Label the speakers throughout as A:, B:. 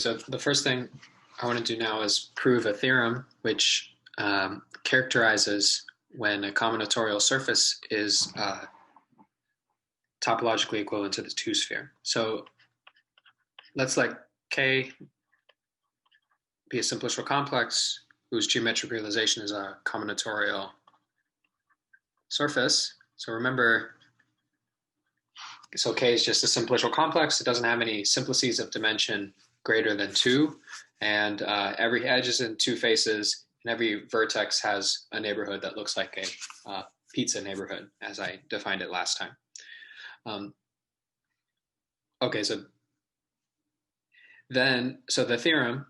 A: so the first thing I want to do now is prove a theorem which characterizes when a combinatorial surface is topologically equivalent to the two-sphere. So let's let K be a simplicial complex whose geometric realization is a combinatorial surface. So remember, so K is just a simplicial complex. It doesn't have any simplices of dimension greater than 2. And every edge is in two faces, and every vertex has a neighborhood that looks like a pizza neighborhood, as I defined it last time. Okay, so the theorem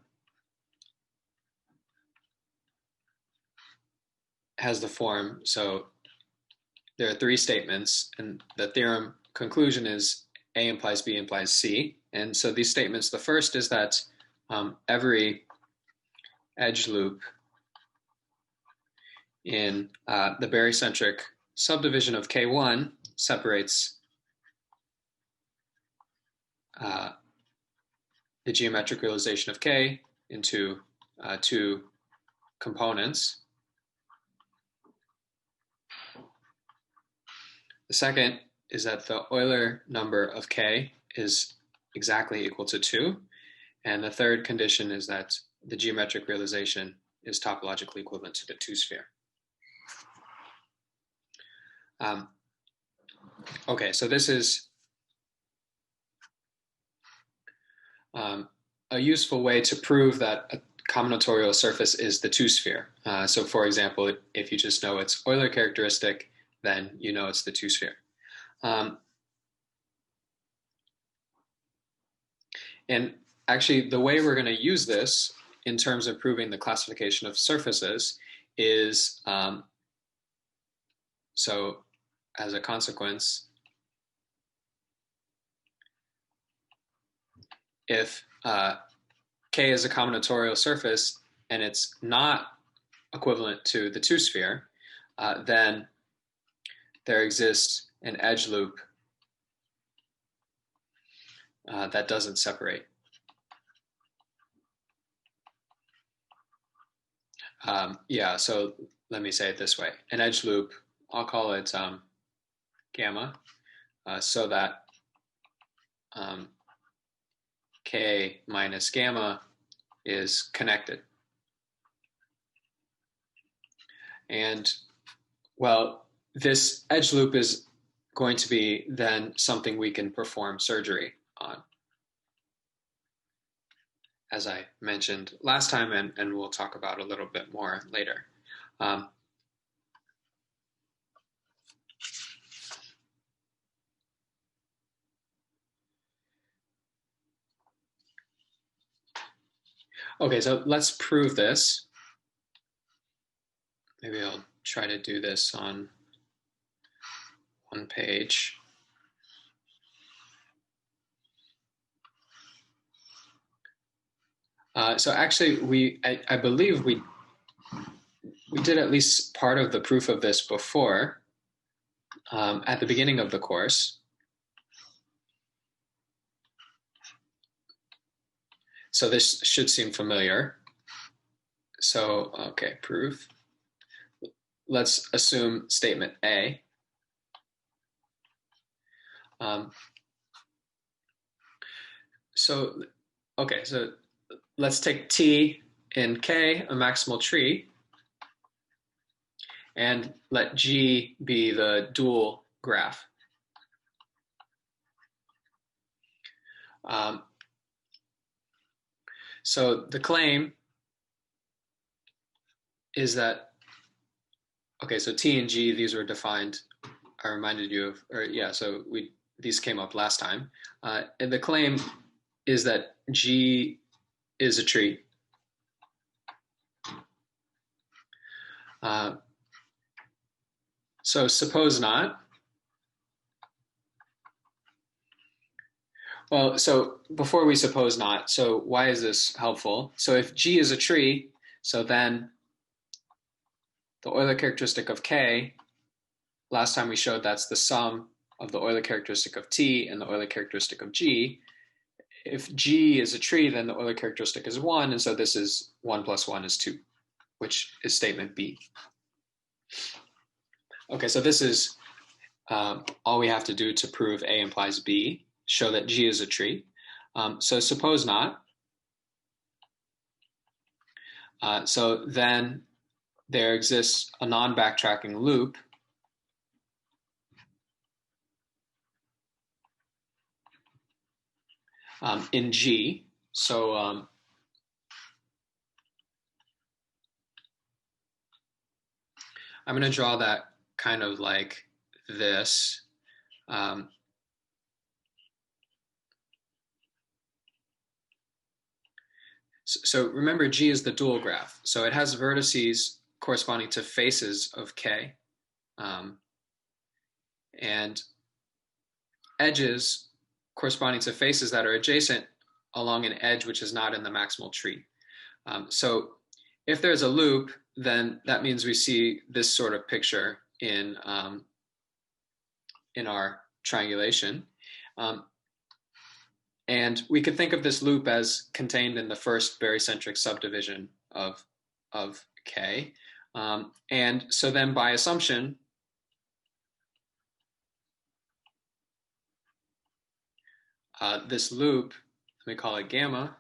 A: has the form, so there are 3 statements, and the theorem conclusion is A implies B implies C. And so these statements, the first is that every edge loop in the barycentric subdivision of K1 separates the geometric realization of K into 2 components. The second is that the Euler number of K is exactly equal to 2. And the third condition is that the geometric realization is topologically equivalent to the two-sphere. Okay, so this is a useful way to prove that a combinatorial surface is the two-sphere. So for example, if you just know its Euler characteristic, then you know it's the two-sphere. And actually, the way we're going to use this in terms of proving the classification of surfaces is, so as a consequence, if K is a combinatorial surface and it's not equivalent to the two-sphere, then there exists an edge loop that doesn't separate. Yeah, so let me say it this way. An edge loop, I'll call it gamma, so that K minus gamma is connected. And, well, this edge loop is going to be then something we can perform surgery on, as I mentioned last time, and we'll talk about a little bit more later. Okay, so let's prove this. Maybe I'll try to do this on one page. So actually, I believe we did at least part of the proof of this before, at the beginning of the course. So this should seem familiar. So, okay, proof. Let's assume statement A. So let's take T in K, a maximal tree, and let G be the dual graph. So the claim is that, okay, so T and G, these were defined, I reminded you of, or yeah, so these came up last time. And the claim is that G is a tree. So suppose not. Well, so before we suppose not, so why is this helpful? So if G is a tree, so then the Euler characteristic of K, last time we showed that's the sum of the Euler characteristic of T and the Euler characteristic of G. if G is a tree, then the Euler characteristic is 1, and so this is 1 plus 1 is 2, which is statement B. Okay, so this is all we have to do to prove A implies B, show that G is a tree. So suppose not. So then there exists a non-backtracking loop in G. So I'm going to draw that kind of like this. So remember, G is the dual graph. So it has vertices corresponding to faces of K, and edges corresponding to faces that are adjacent along an edge which is not in the maximal tree. So if there's a loop, then that means we see this sort of picture in our triangulation. And we could think of this loop as contained in the first barycentric subdivision of K. And so then by assumption, this loop, let me call it gamma.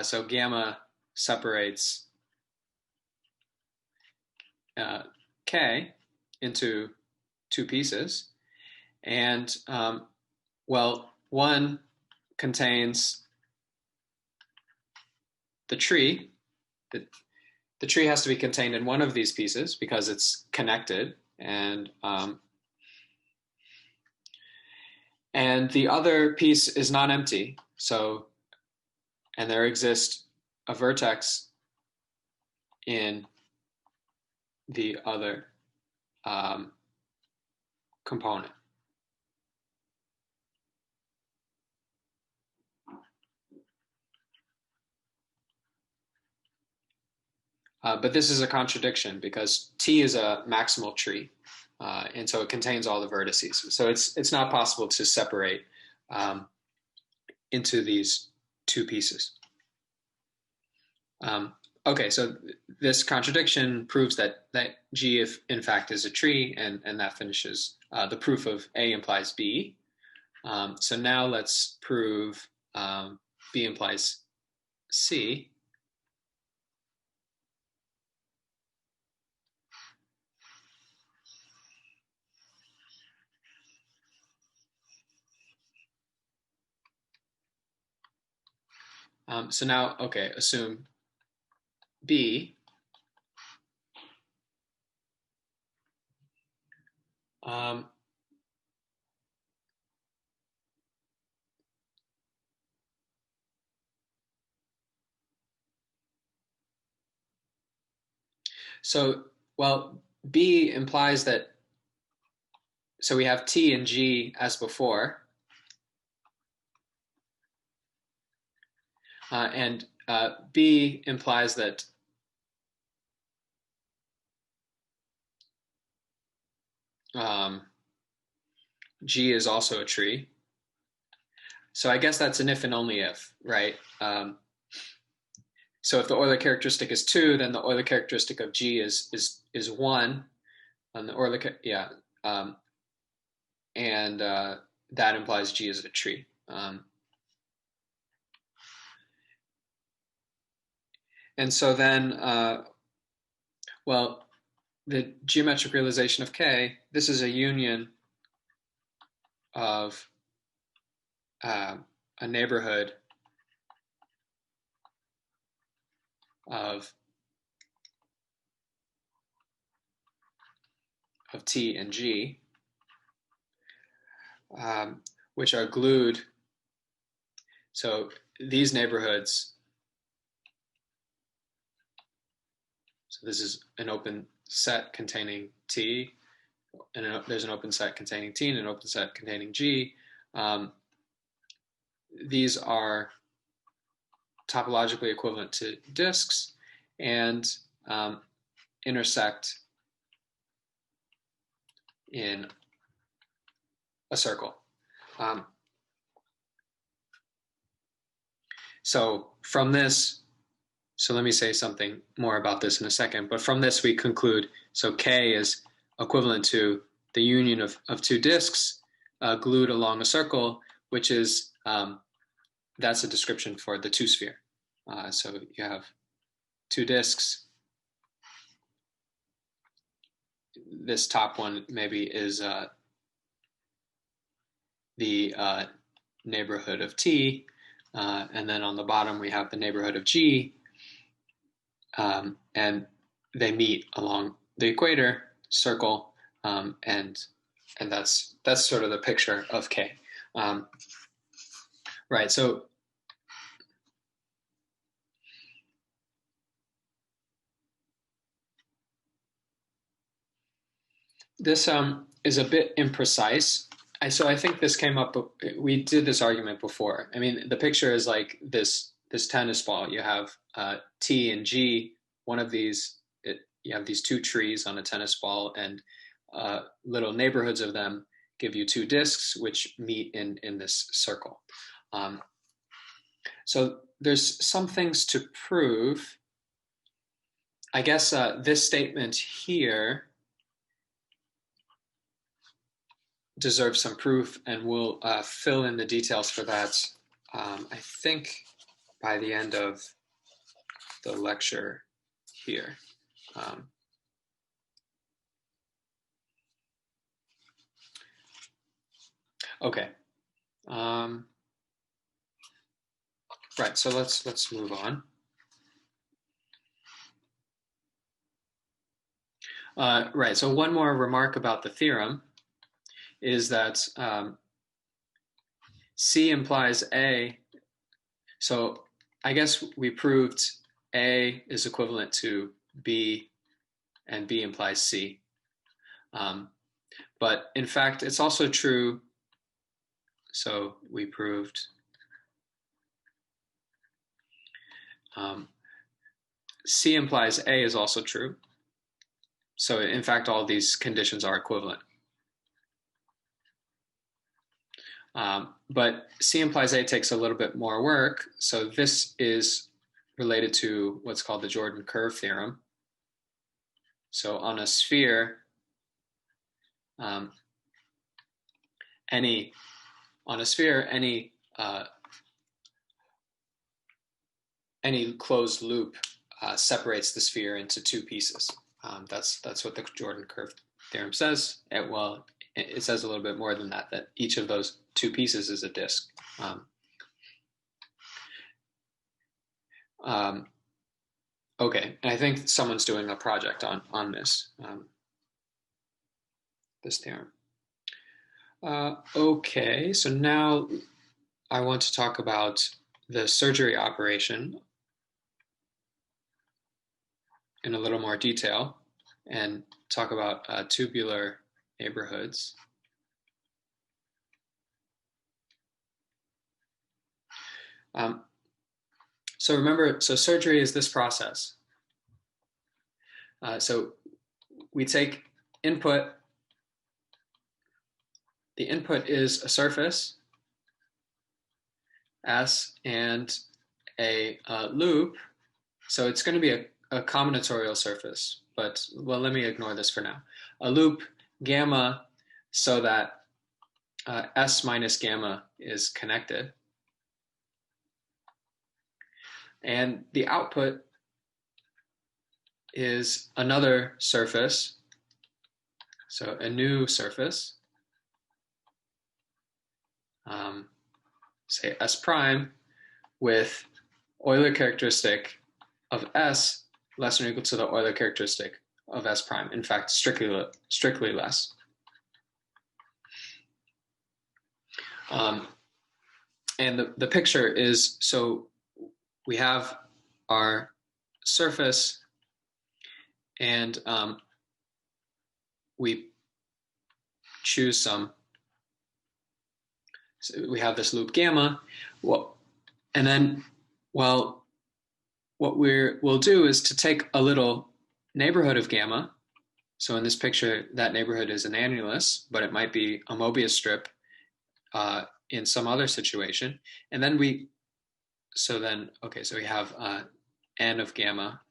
A: So gamma separates K into two pieces. And well, one contains the tree. The tree has to be contained in one of these pieces because it's connected, and the other piece is not empty. So, and there exists a vertex in the other component. But this is a contradiction because T is a maximal tree, and so it contains all the vertices. So it's not possible to separate into these two pieces. Okay, so this contradiction proves that G, if in fact, is a tree, and that finishes the proof of A implies B. So now let's prove B implies C. So now, okay, assume B so, well, B implies that, so we have T and G as before, and B implies that G is also a tree. So I guess that's an if and only if, right? So if the Euler characteristic is 2, then the Euler characteristic of G is 1, and the Euler, and that implies G is a tree. And so then, well, the geometric realization of K, this is a union of a neighborhood of T and G, which are glued. So these neighborhoods, so this is an open set containing T, and there's an open set containing T and an open set containing G. These are topologically equivalent to disks and intersect in a circle. So from this, so let me say something more about this in a second, but from this we conclude, so K is equivalent to the union of two disks glued along a circle, which is, that's a description for the two-sphere. So you have two disks. This top one maybe is the neighborhood of T, and then on the bottom we have the neighborhood of G, and they meet along the equator circle, and that's sort of the picture of K. Right, so this is a bit imprecise. So I think this came up, we did this argument before. I mean, the picture is like this tennis ball. You have T and G, one of these, you have these two trees on a tennis ball, and little neighborhoods of them give you two disks which meet in this circle. So there's some things to prove. I guess this statement here deserves some proof, and we'll fill in the details for that, I think, by the end of the lecture here. Okay. Right, so let's move on. Right, so one more remark about the theorem is that C implies A. So I guess we proved A is equivalent to B, and B implies C. But in fact, it's also true. So we proved C implies A is also true. So in fact, all these conditions are equivalent. But C implies A takes a little bit more work. So this is related to what's called the Jordan curve theorem. So on a sphere, any closed loop separates the sphere into two pieces. That's what the Jordan curve theorem says. It says a little bit more than that each of those two pieces is a disk. Okay, and I think someone's doing a project on this theorem. Okay, so now I want to talk about the surgery operation in a little more detail and talk about tubular neighborhoods. So remember, so surgery is this process. So we take input. The input is a surface, S, and a loop. So it's going to be a combinatorial surface, but well, let me ignore this for now. A loop gamma, so that S minus gamma is connected. And the output is another surface, so a new surface, say S prime, with Euler characteristic of S less than or equal to the Euler characteristic of S prime. In fact, strictly less. And the picture is, so we have our surface, and we choose some. So we have this loop gamma. Well, and then, well, what we'll do is to take a little neighborhood of gamma. So in this picture, that neighborhood is an annulus, but it might be a Mobius strip in some other situation. And then we have n of gamma.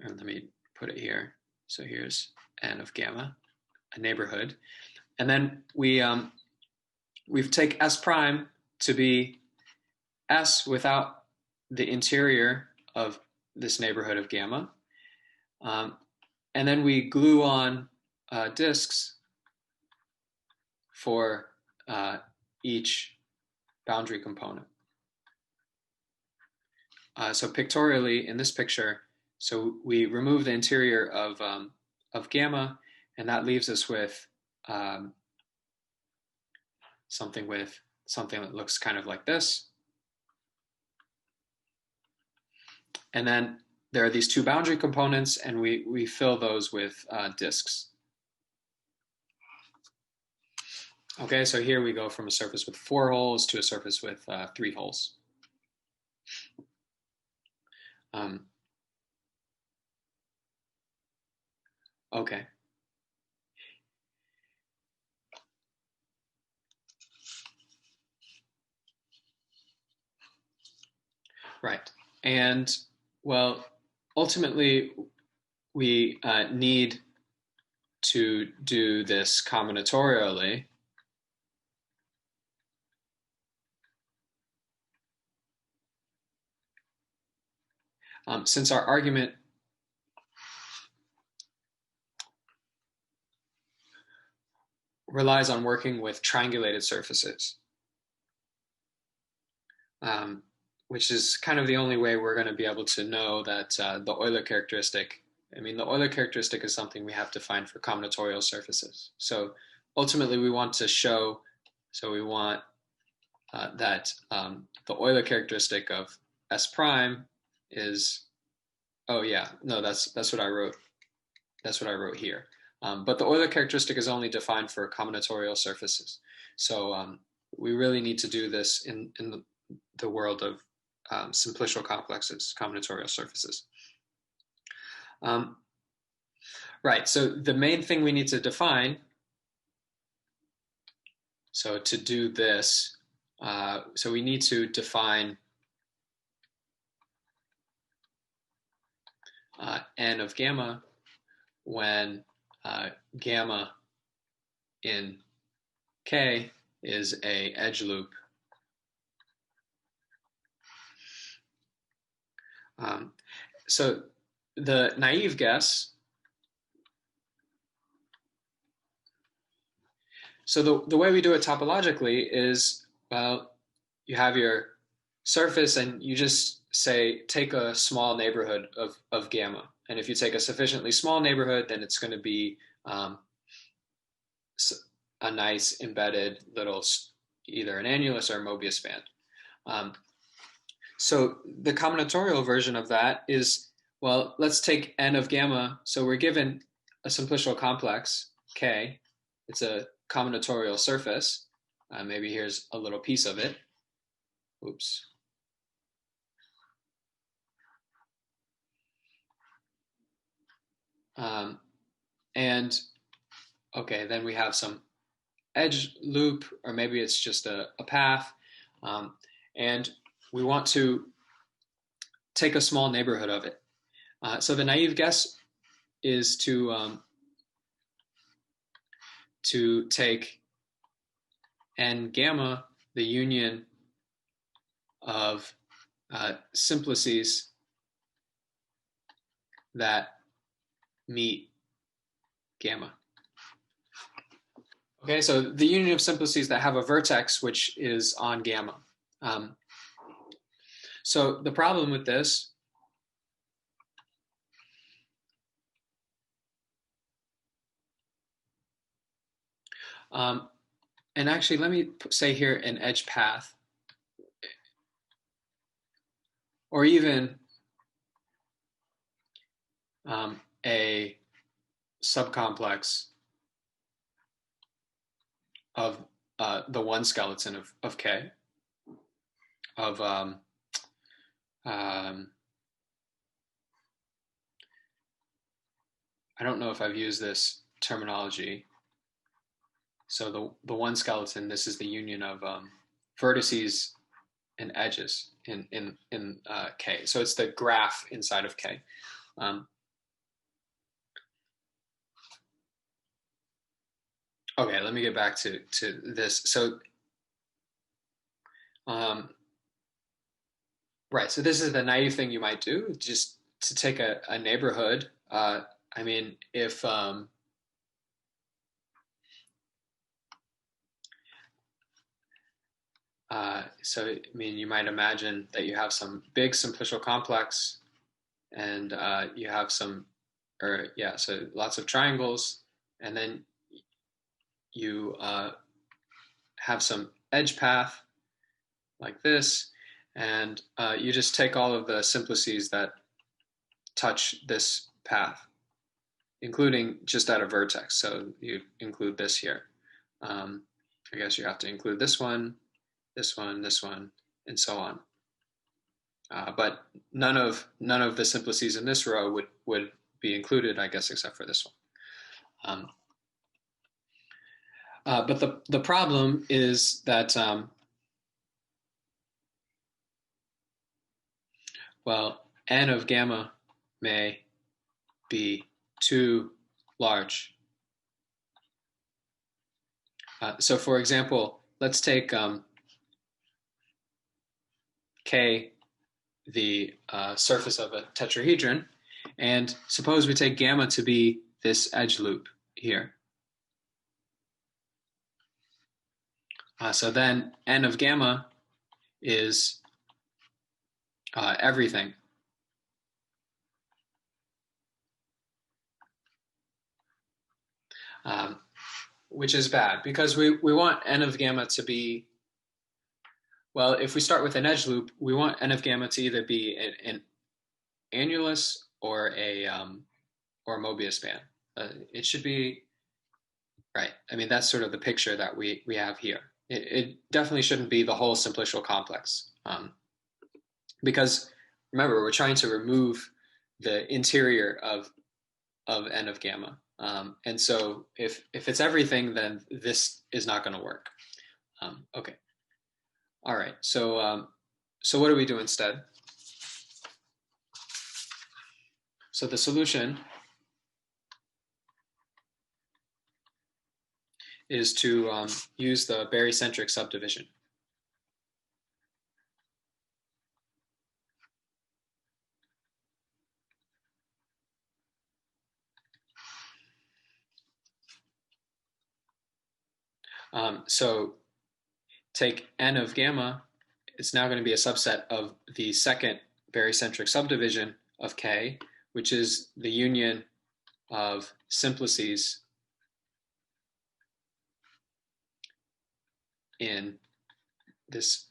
A: And let me put it here. So here's n of gamma, a neighborhood. And then we take S prime to be S without the interior of this neighborhood of gamma. And then we glue on disks for each boundary component. So pictorially in this picture, so we remove the interior of gamma, and that leaves us with something that looks kind of like this. And then there are these two boundary components, and we fill those with disks. Okay, so here we go from a surface with 4 holes to a surface with 3 holes. Okay. Right. And, well, ultimately, we need to do this combinatorially. Since our argument relies on working with triangulated surfaces, which is kind of the only way we're going to be able to know that the Euler characteristic, the Euler characteristic is something we have to find for combinatorial surfaces. So ultimately we want to show, that the Euler characteristic of S prime is, that's what I wrote. That's what I wrote here. But the Euler characteristic is only defined for combinatorial surfaces. So we really need to do this in the world of simplicial complexes, combinatorial surfaces. Right, so the main thing we need to define, so to do this, so we need to define n of gamma when gamma in K is a edge loop. So the naive guess, so the way we do it topologically is, well, you have your surface and you just say, take a small neighborhood of gamma. And if you take a sufficiently small neighborhood, then it's going to be a nice embedded little, either an annulus or a Mobius band. So the combinatorial version of that is, well, let's take n of gamma. So we're given a simplicial complex, K. It's a combinatorial surface. Maybe here's a little piece of it. Oops. And okay, then we have some edge loop, or maybe it's just a path. And we want to take a small neighborhood of it. So the naive guess is to take n gamma, the union of simplices that meet gamma. Okay, so the union of simplices that have a vertex which is on gamma. So the problem with this and actually let me say here an edge path, or even a subcomplex of the one skeleton of K, of I don't know if I've used this terminology. So the one skeleton, this is the union of vertices and edges in K. So it's the graph inside of K. Okay, let me get back to this. So, right. So this is the naive thing you might do, just to take a neighborhood. I mean, if so, I mean, you might imagine that you have some big simplicial complex, and you have some, or yeah, so lots of triangles, and then you have some edge path like this, and you just take all of the simplices that touch this path, including just at a vertex. So you include this here. I guess you have to include this one, this one, this one, and so on. But none of the simplices in this row would be included, I guess, except for this one. But the problem is that well, n of gamma may be too large. So, for example, let's take K, the surface of a tetrahedron, and suppose we take gamma to be this edge loop here. So then n of gamma is everything. Which is bad, because we want n of gamma to be, well, if we start with an edge loop, we want n of gamma to either be an annulus or a Mobius band. It should be, right. I mean, that's sort of the picture that we have here. It definitely shouldn't be the whole simplicial complex, because remember, we're trying to remove the interior of n of gamma. And so if it's everything, then this is not going to work. Okay. All right. So so what do we do instead? So the solution is to use the barycentric subdivision. So take n of gamma, it's now going to be a subset of the second barycentric subdivision of K, which is the union of simplices in this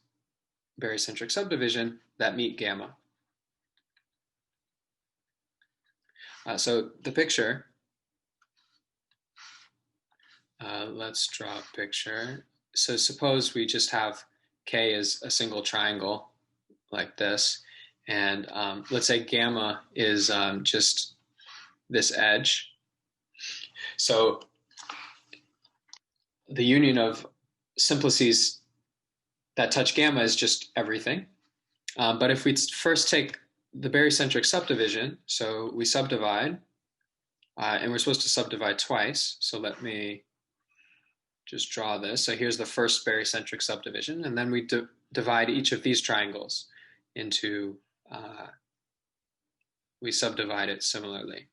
A: barycentric subdivision that meet gamma. So the picture, let's draw a picture. So suppose we just have K as a single triangle like this, and let's say gamma is just this edge. So the union of simplices that touch gamma is just everything. But if we first take the barycentric subdivision, so we subdivide, and we're supposed to subdivide twice. So let me just draw this. So here's the first barycentric subdivision, and then we divide each of these triangles into, we subdivide it similarly.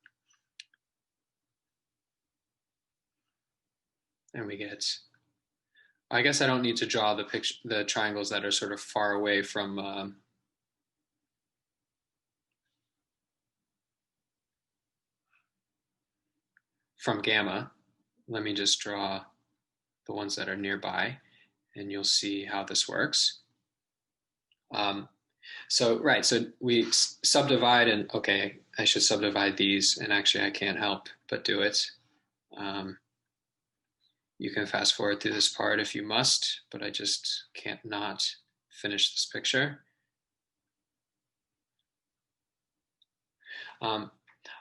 A: And we get, I guess I don't need to draw the triangles that are sort of far away from gamma. Let me just draw the ones that are nearby, and you'll see how this works. So, right, so we subdivide, and okay, I should subdivide these, and actually I can't help but do it. You can fast forward through this part if you must, but I just can't not finish this picture.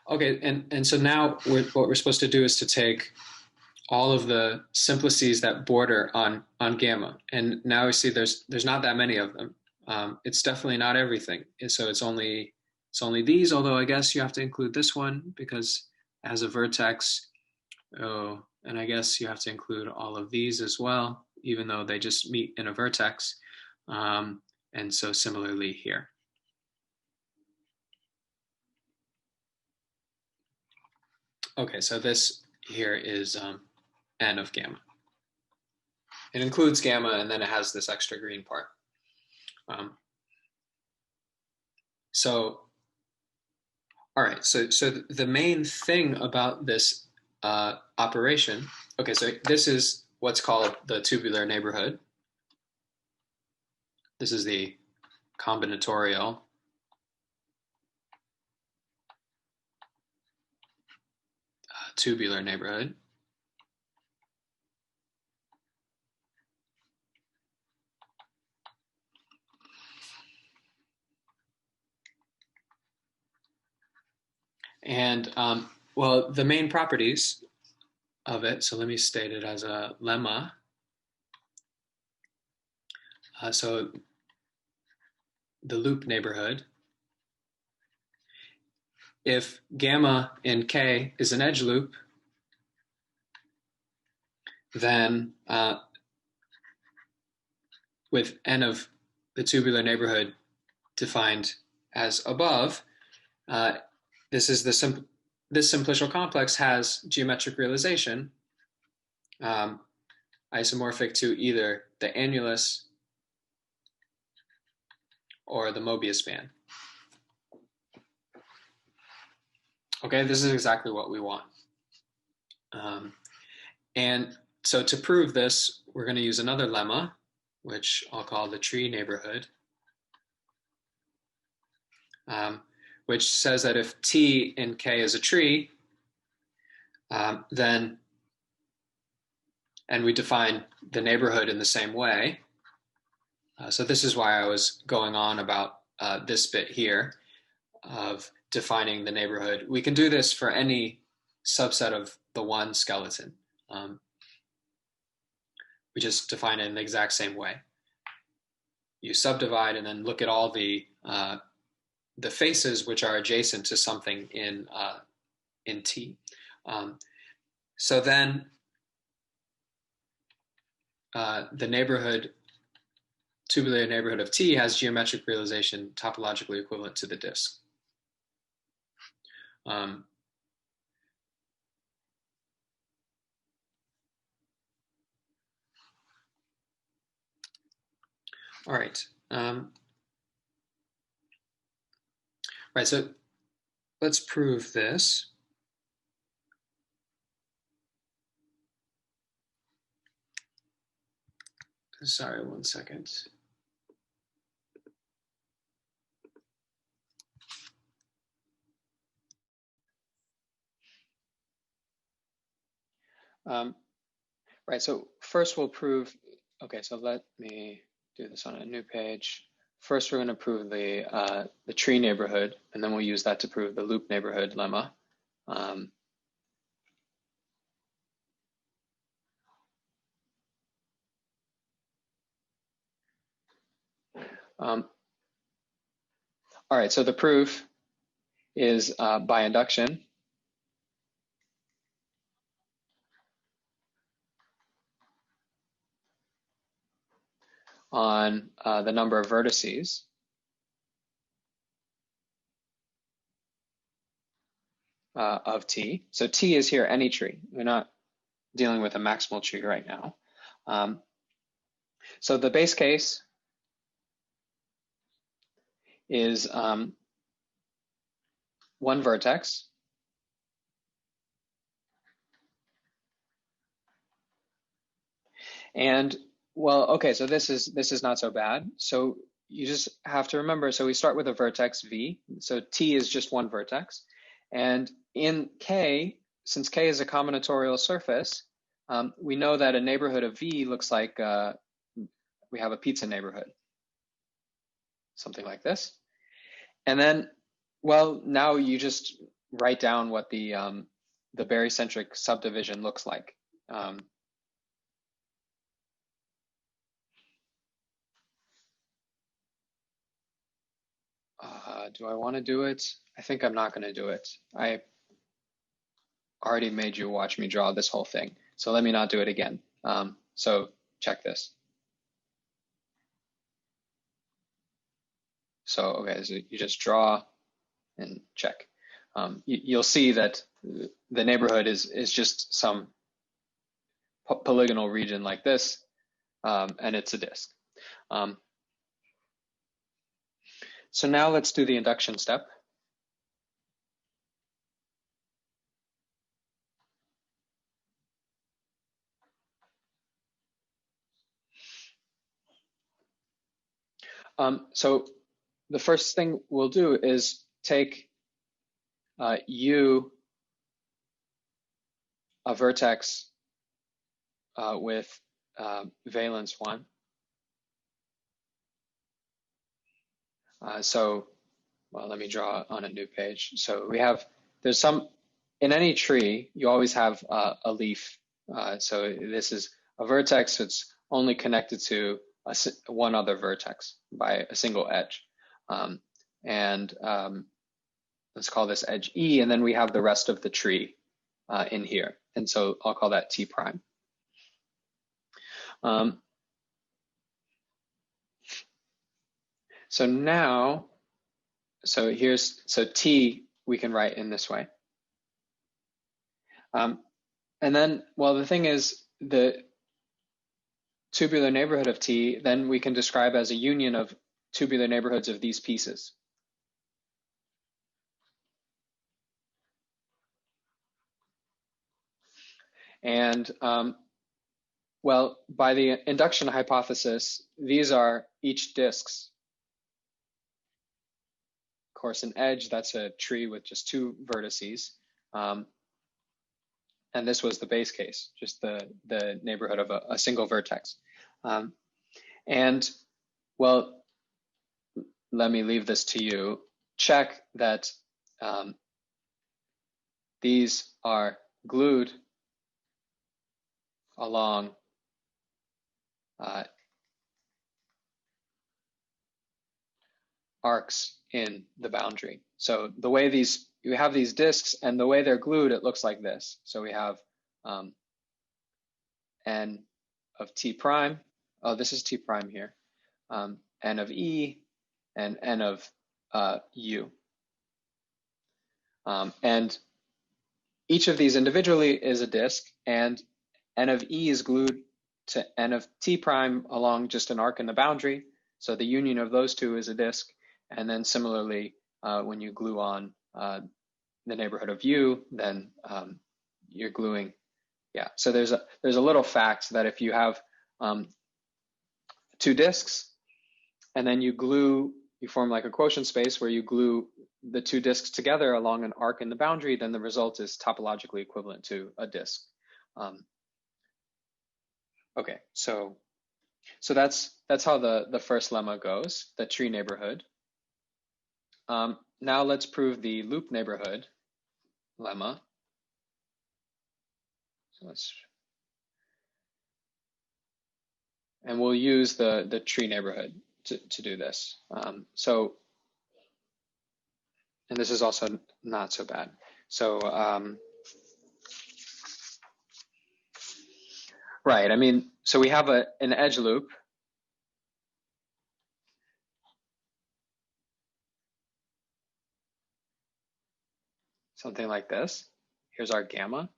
A: Okay, and so now what we're supposed to do is to take all of the simplices that border on gamma. And now we see there's not that many of them. It's definitely not everything. So it's only these, although I guess you have to include this one because it has a vertex. Oh, and I guess you have to include all of these as well, even though they just meet in a vertex. And so similarly here. Okay, so this here is n of gamma. It includes gamma, and then it has this extra green part. All right, so the main thing about this operation, okay, so this is what's called the tubular neighborhood. This is the combinatorial tubular neighborhood. And well, the main properties of it, so let me state it as a lemma. So the loop neighborhood, if gamma in K is an edge loop, then with n of the tubular neighborhood defined as above, this is this simplicial complex has geometric realization isomorphic to either the annulus or the Mobius span. Okay, this is exactly what we want. And so to prove this, we're going to use another lemma, which I'll call the tree neighborhood, which says that if T in K is a tree, then, and we define the neighborhood in the same way. So this is why I was going on about this bit here of defining the neighborhood. We can do this for any subset of the one skeleton. We just define it in the exact same way. You subdivide and then look at all the faces which are adjacent to something in T. So then the neighborhood, tubular neighborhood of T has geometric realization topologically equivalent to the disk. All right. Right, so let's prove this. Sorry, 1 second. Right, so first we'll prove, okay, so let me do this on a new page. First, we're going to prove the tree neighborhood, and then we'll use that to prove the loop neighborhood lemma. All right, so the proof is by induction. On the number of vertices. Of T. So T is here any tree. We're not dealing with a maximal tree right now. So the base case is one vertex. And well, okay, so this is not so bad. So you just have to remember, so we start with a vertex V. So T is just one vertex. And in K, since K is a combinatorial surface, we know that a neighborhood of V looks like we have a pizza neighborhood, something like this. And then, well, now you just write down what the barycentric subdivision looks like. Do I want to do it? I think I'm not going to do it. I already made you watch me draw this whole thing, so let me not do it again. So check this. So, okay, so you just draw and check. You'll see that the neighborhood is just some polygonal region like this, and it's a disk. So now let's do the induction step. So the first thing we'll do is take U, a vertex with valence 1. Well, let me draw on a new page. So we have, there's some, in any tree, you always have a leaf. So this is a vertex that's only connected to one other vertex by a single edge. Let's call this edge E, and then we have the rest of the tree in here. And so I'll call that T prime. So now, so T we can write in this way. And then, well, the thing is, the tubular neighborhood of T, then we can describe as a union of tubular neighborhoods of these pieces. And well, by the induction hypothesis, these are each disks. Of course, an edge, that's a tree with just 2 vertices. And this was the base case, just the neighborhood of a single vertex. And well, let me leave this to you. Check that these are glued along arcs in the boundary. So the way you have these disks, and the way they're glued, it looks like this. So we have N of T prime. Oh, this is T prime here. N of E and N of U. And each of these individually is a disk, and N of E is glued to N of T prime along just an arc in the boundary. So the union of those two is a disk. And then similarly, when you glue on the neighborhood of U, then you're gluing. Yeah, so there's a little fact that if you have 2 disks, and then you form like a quotient space where you glue the 2 disks together along an arc in the boundary, then the result is topologically equivalent to a disk. Okay, so that's how the first lemma goes, the tree neighborhood. Now let's prove the loop neighborhood lemma. So and we'll use the tree neighborhood to do this. And this is also not so bad. So, right, I mean, so we have an edge loop. Something like this. Here's our gamma.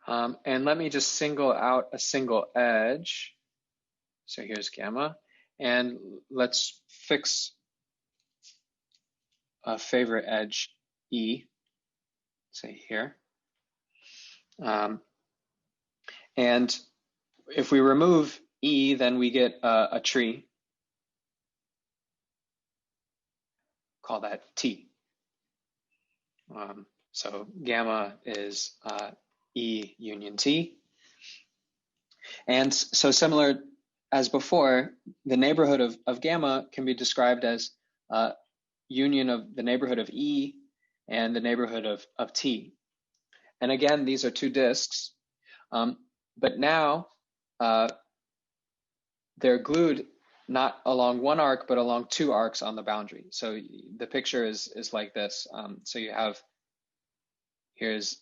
A: And let me just single out a single edge. So here's gamma. And let's fix a favorite edge E, say here. And if we remove E, then we get a tree. Call that T. So gamma is E union T. And so similar as before, the neighborhood of gamma can be described as union of the neighborhood of E and the neighborhood of T. And again, these are two disks, but now they're glued not along one arc, but along two arcs on the boundary. So the picture is like this. So you have, here's,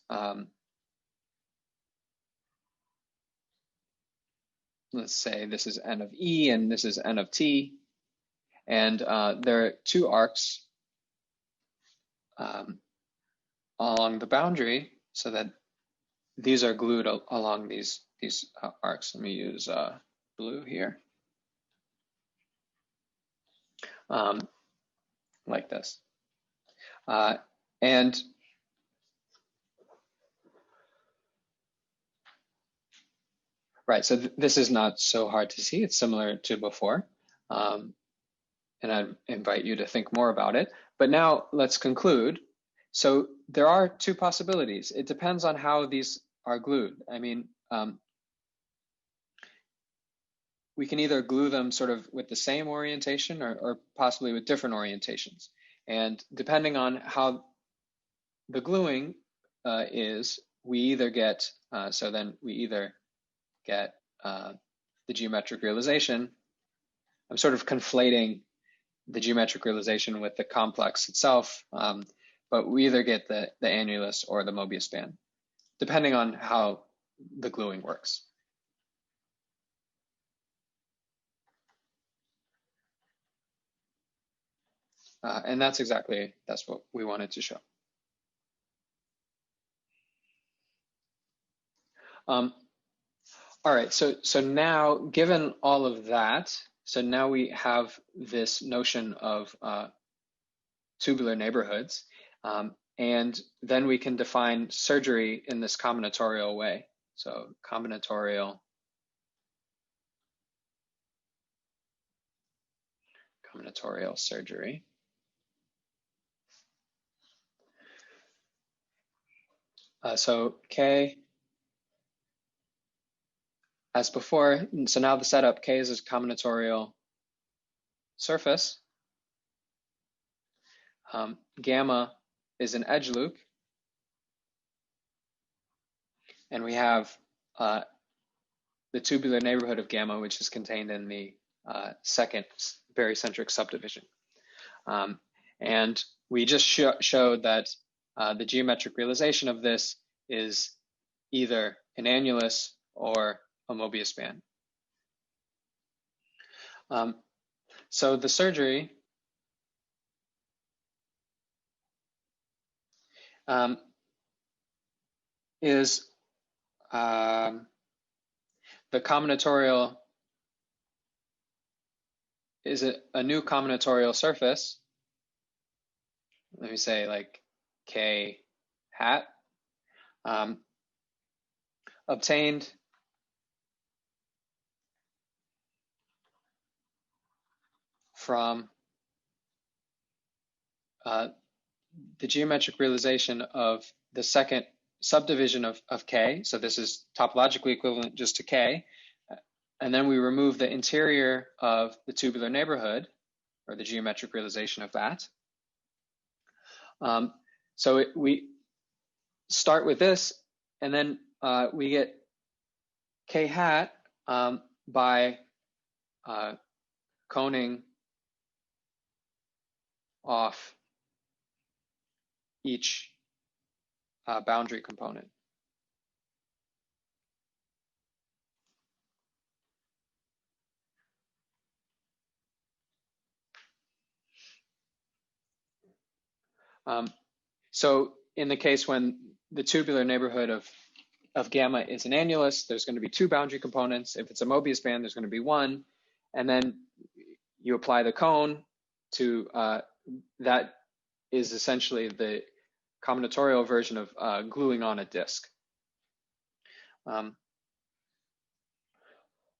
A: let's say this is n of E and this is n of T. And there are two arcs along the boundary so that these are glued along these arcs. Let me use blue here. Like this. And right, so this is not so hard to see. It's similar to before. And I invite you to think more about it. But now let's conclude. So there are two possibilities. It depends on how these are glued. I mean, we can either glue them sort of with the same orientation or possibly with different orientations. And depending on how the gluing is, we either get, so then we either get the geometric realization. I'm sort of conflating the geometric realization with the complex itself, but we either get the annulus or the Mobius band, depending on how the gluing works. And that's what we wanted to show. All right, so now, given all of that, so now we have this notion of tubular neighborhoods, and then we can define surgery in this combinatorial way. So combinatorial surgery. So K, as before, so now the setup, K is a combinatorial surface. Gamma is an edge loop. And we have the tubular neighborhood of gamma, which is contained in the second barycentric subdivision. And we just showed that the geometric realization of this is either an annulus or a Mobius band. So the surgery is the combinatorial is a new combinatorial surface. Let me say like K hat, obtained from the geometric realization of the second subdivision of K. So this is topologically equivalent just to K. And then we remove the interior of the tubular neighborhood, or the geometric realization of that. So we start with this, and then we get K hat by coning off each boundary component. So in the case when the tubular neighborhood of gamma is an annulus, there's going to be two boundary components. If it's a Mobius band, there's going to be one. And then you apply the cone to, that is essentially the combinatorial version of gluing on a disk.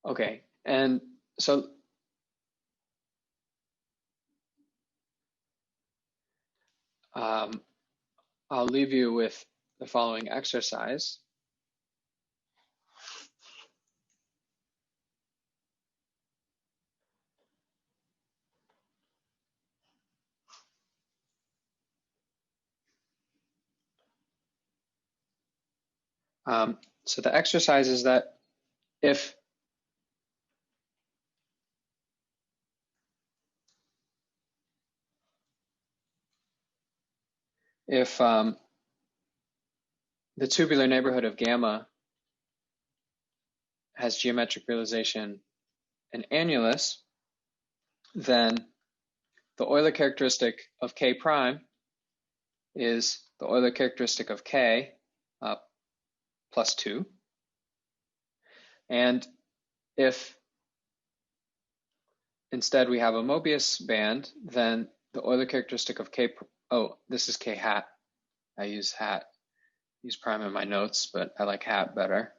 A: Okay, and so I'll leave you with the following exercise. So the exercise is that if the tubular neighborhood of gamma has geometric realization and annulus, then the Euler characteristic of K prime is the Euler characteristic of K plus 2. And if instead we have a Mobius band, then the Euler characteristic of K, oh, this is K hat. I use prime in my notes, but I like hat better.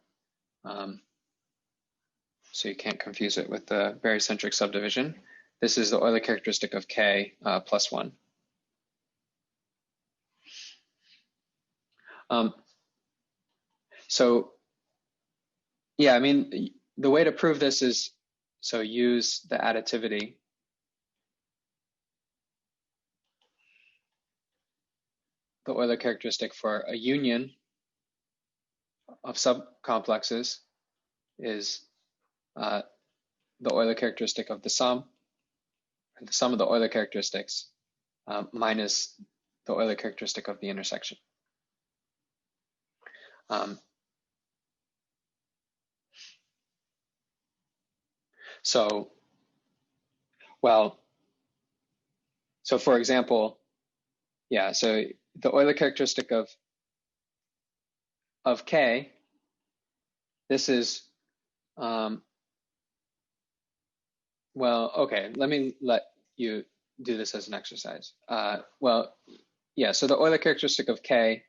A: So you can't confuse it with the barycentric subdivision. This is the Euler characteristic of K plus 1. So yeah, I mean, the way to prove this is, so use the additivity. The Euler characteristic for a union of subcomplexes is the Euler characteristic of the sum of the Euler characteristics minus the Euler characteristic of the intersection. So for example, yeah, so the Euler characteristic of K, this is, okay, let me let you do this as an exercise. Yeah, so the Euler characteristic of K,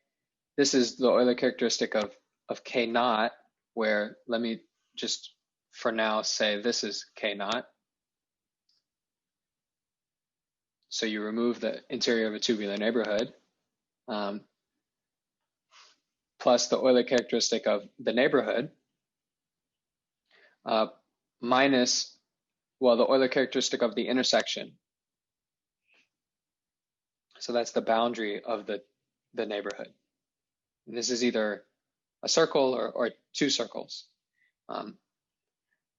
A: this is the Euler characteristic of K naught, where let me just for now say this is K naught. So you remove the interior of a tubular neighborhood, plus the Euler characteristic of the neighborhood, minus, well, the Euler characteristic of the intersection. So that's the boundary of the neighborhood. And this is either a circle or two circles.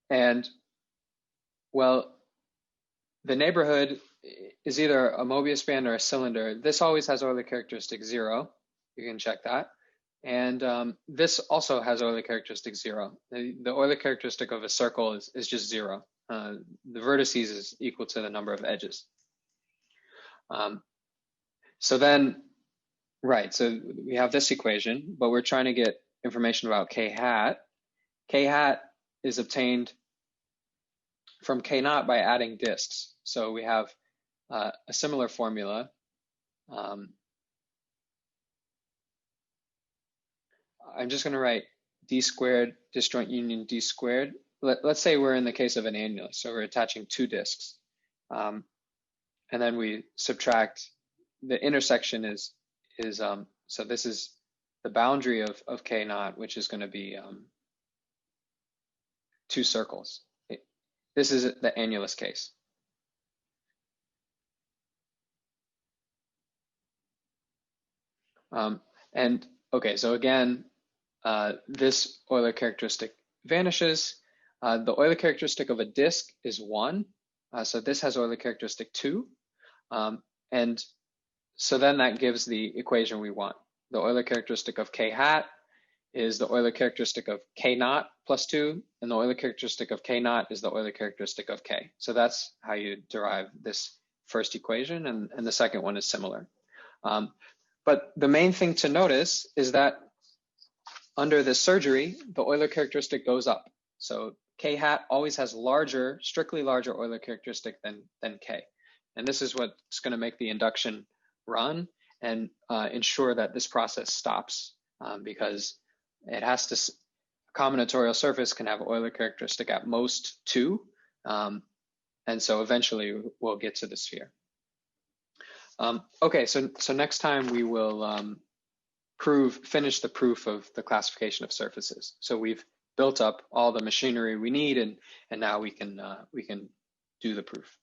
A: And well, the neighborhood is either a Mobius band or a cylinder. This always has Euler characteristic 0. You can check that. And this also has Euler characteristic 0. The Euler characteristic of a circle is just 0. The vertices is equal to the number of edges. So then, right, so we have this equation, but we're trying to get information about K hat. K hat is obtained from K naught by adding disks. So we have a similar formula. I'm just going to write d squared disjoint union d squared. Let's say we're in the case of an annulus, so we're attaching two disks. And then we subtract, the intersection is so this is the boundary of K naught, which is going to be two circles. This is the annulus case. And okay, so again, this Euler characteristic vanishes. The Euler characteristic of a disk is 1. So this has Euler characteristic 2. And so then that gives the equation we want. The Euler characteristic of K hat is the Euler characteristic of K naught plus 2, and the Euler characteristic of K naught is the Euler characteristic of K. So that's how you derive this first equation, and the second one is similar. But the main thing to notice is that under this surgery, the Euler characteristic goes up. So K hat always has larger, strictly larger Euler characteristic than K. And this is what's going to make the induction run and ensure that this process stops because it has to, a combinatorial surface can have Euler characteristic at most 2. And so eventually we'll get to the sphere. Okay, so next time we will finish the proof of the classification of surfaces. So we've built up all the machinery we need, and now we can do the proof.